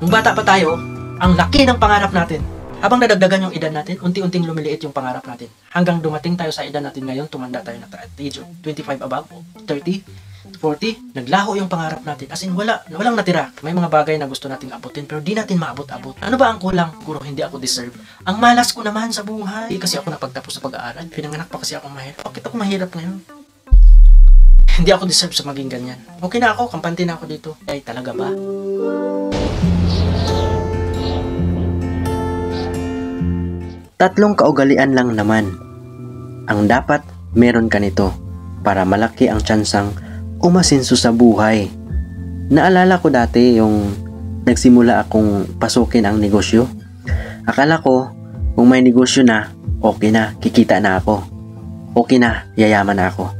Nung bata pa tayo, ang laki ng pangarap natin. Habang nadagdagan yung edad natin, unti-unting lumiliit yung pangarap natin. Hanggang dumating tayo sa edad natin ngayon, tumanda tayo na at age of 25 above, 30, 40, naglaho yung pangarap natin. As in, walang natira. May mga bagay na gusto nating abutin, pero di natin maabot-abot. Ano ba ang kulang? Siguro hindi ako deserve. Ang malas ko naman sa buhay. Hindi kasi ako napagtapos sa pag-aaral. Pinanganak pa kasi ako mahirap. Bakit ako mahirap ngayon? Hindi ako deserve sa maging ganyan. Okay na ako, kampante na ako dito. Ay, talaga ba? Tatlong kaugalian lang naman ang dapat meron ka nito para malaki ang tsansang umasenso sa buhay. Naalala ko dati yung nagsimula akong pasukin ang negosyo. Akala ko kung may negosyo na, okay na, kikita na ako. Okay na, yayaman na ako.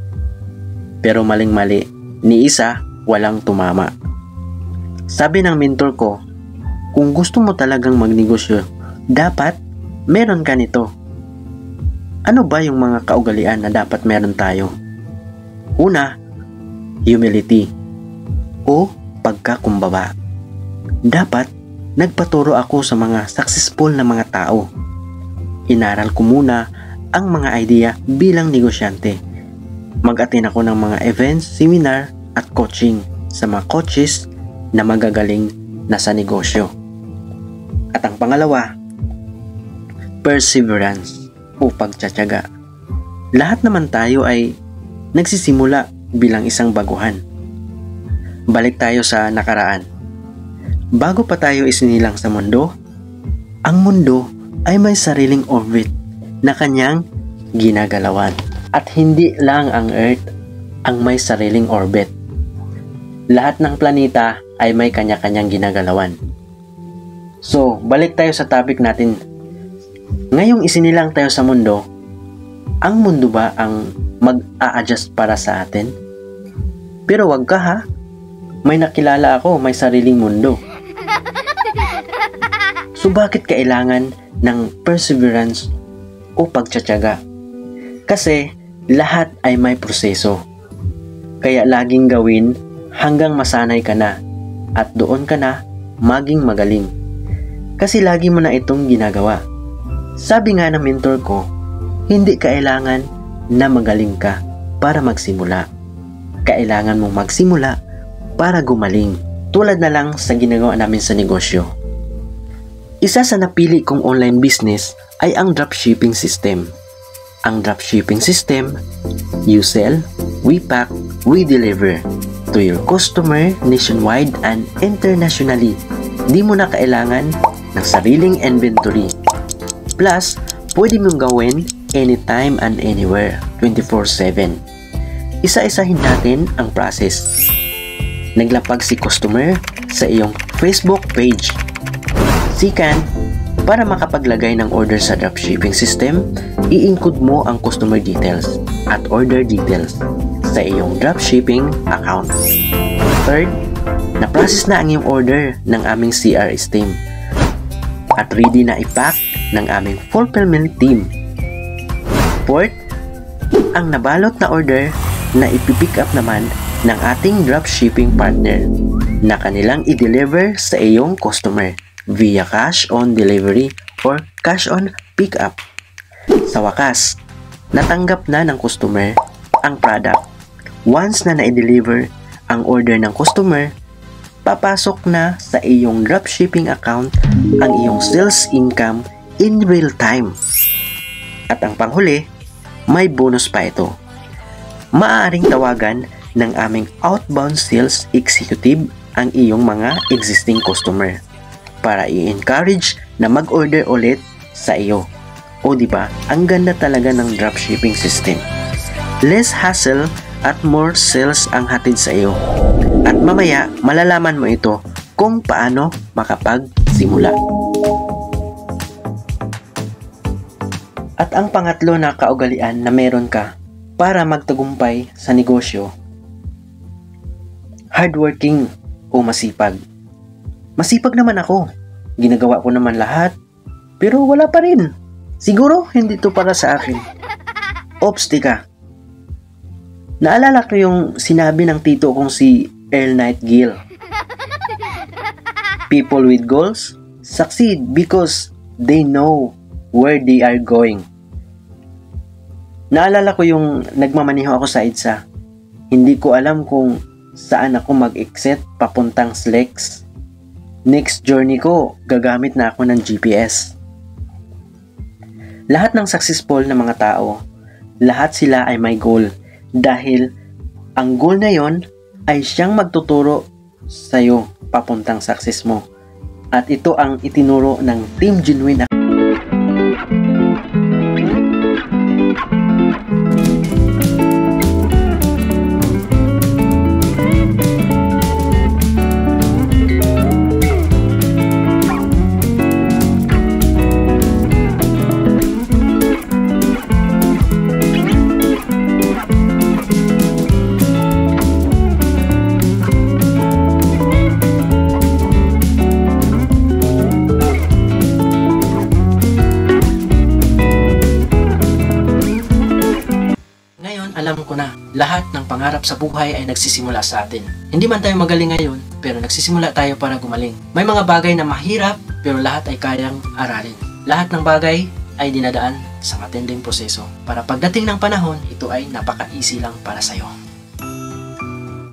Pero maling-mali, ni isa walang tumama. Sabi ng mentor ko, kung gusto mo talagang magnegosyo, dapat meron ka nito. Ano ba yung mga kaugalian na dapat meron tayo? Una, humility o pagkakumbaba. Dapat nagpaturo ako sa mga successful na mga tao. Inaral ko muna ang mga idea bilang negosyante. Mag-attend ako ng mga events, seminar at coaching sa mga coaches na magagaling na sa negosyo. At ang pangalawa, perseverance o pagtsatsaga. Lahat naman tayo ay nagsisimula bilang isang baguhan. Balik tayo sa nakaraan. Bago pa tayo isinilang sa mundo, ang mundo ay may sariling orbit na kanyang ginagalawan. At hindi lang ang Earth ang may sariling orbit. Lahat ng planeta ay may kanya-kanyang ginagalawan. So, balik tayo sa topic natin. Ngayong isinilang tayo sa mundo, ang mundo ba ang mag-a-adjust para sa atin? Pero wag ka ha, may nakilala ako, may sariling mundo. So bakit kailangan ng perseverance o pagtsatsaga? Kasi lahat ay may proseso. Kaya laging gawin hanggang masanay ka na at doon ka na maging magaling. Kasi lagi mo na itong ginagawa. Sabi nga ng mentor ko, hindi kailangan na magaling ka para magsimula. Kailangan mong magsimula para gumaling. Tulad na lang sa ginagawa namin sa negosyo. Isa sa napili kong online business ay ang dropshipping system. Ang dropshipping system, you sell, we pack, we deliver to your customer nationwide and internationally. Di mo na kailangan ng sariling inventory. Plus, pwede mong gawin anytime and anywhere, 24/7. Isa-isahin natin ang process. Naglapag si customer sa iyong Facebook page. Second, para makapaglagay ng order sa dropshipping system, i-include mo ang customer details at order details sa iyong dropshipping account. Third, na-process na ang iyong order ng aming CRS team at ready na i-pack ng aming fulfillment team. Fourth, ang nabalot na order na ipipick up naman ng ating dropshipping partner na kanilang i-deliver sa iyong customer via cash on delivery or cash on pickup. Sa wakas, natanggap na ng customer ang product. Once na na-deliver ang order ng customer, papasok na sa iyong dropshipping account ang iyong sales income in real time. At ang panghuli, may bonus pa ito. Maaaring tawagan ng aming outbound sales executive ang iyong mga existing customer para i-encourage na mag-order ulit sa iyo. O diba, ang ganda talaga ng dropshipping system. Less hassle at more sales ang hatid sa iyo. At mamaya, malalaman mo ito kung paano makapagsimula. At ang pangatlo na kaugalian na meron ka para magtagumpay sa negosyo, hardworking o masipag. Masipag naman ako. Ginagawa ko naman lahat, pero wala pa rin. Siguro hindi to para sa akin. Ops, tika. Naalala ko yung sinabi ng tito kong si Earl Nightingale. People with goals succeed because they know where they are going. Naalala ko yung nagmamaneho ako sa EDSA. Hindi ko alam kung saan ako mag-exit papuntang SLEX. Next journey ko, gagamit na ako ng GPS. Lahat ng successful na mga tao, lahat sila ay may goal. Dahil ang goal na yon ay siyang magtuturo sa'yo papuntang success mo. At ito ang itinuro ng Team Genuine. Alam ko na, lahat ng pangarap sa buhay ay nagsisimula sa atin. Hindi man tayo magaling ngayon, pero nagsisimula tayo para gumaling. May mga bagay na mahirap, pero lahat ay kayang aralin. Lahat ng bagay ay dinadaan sa matinding proseso para pagdating ng panahon, ito ay napaka-easy lang para sa'yo.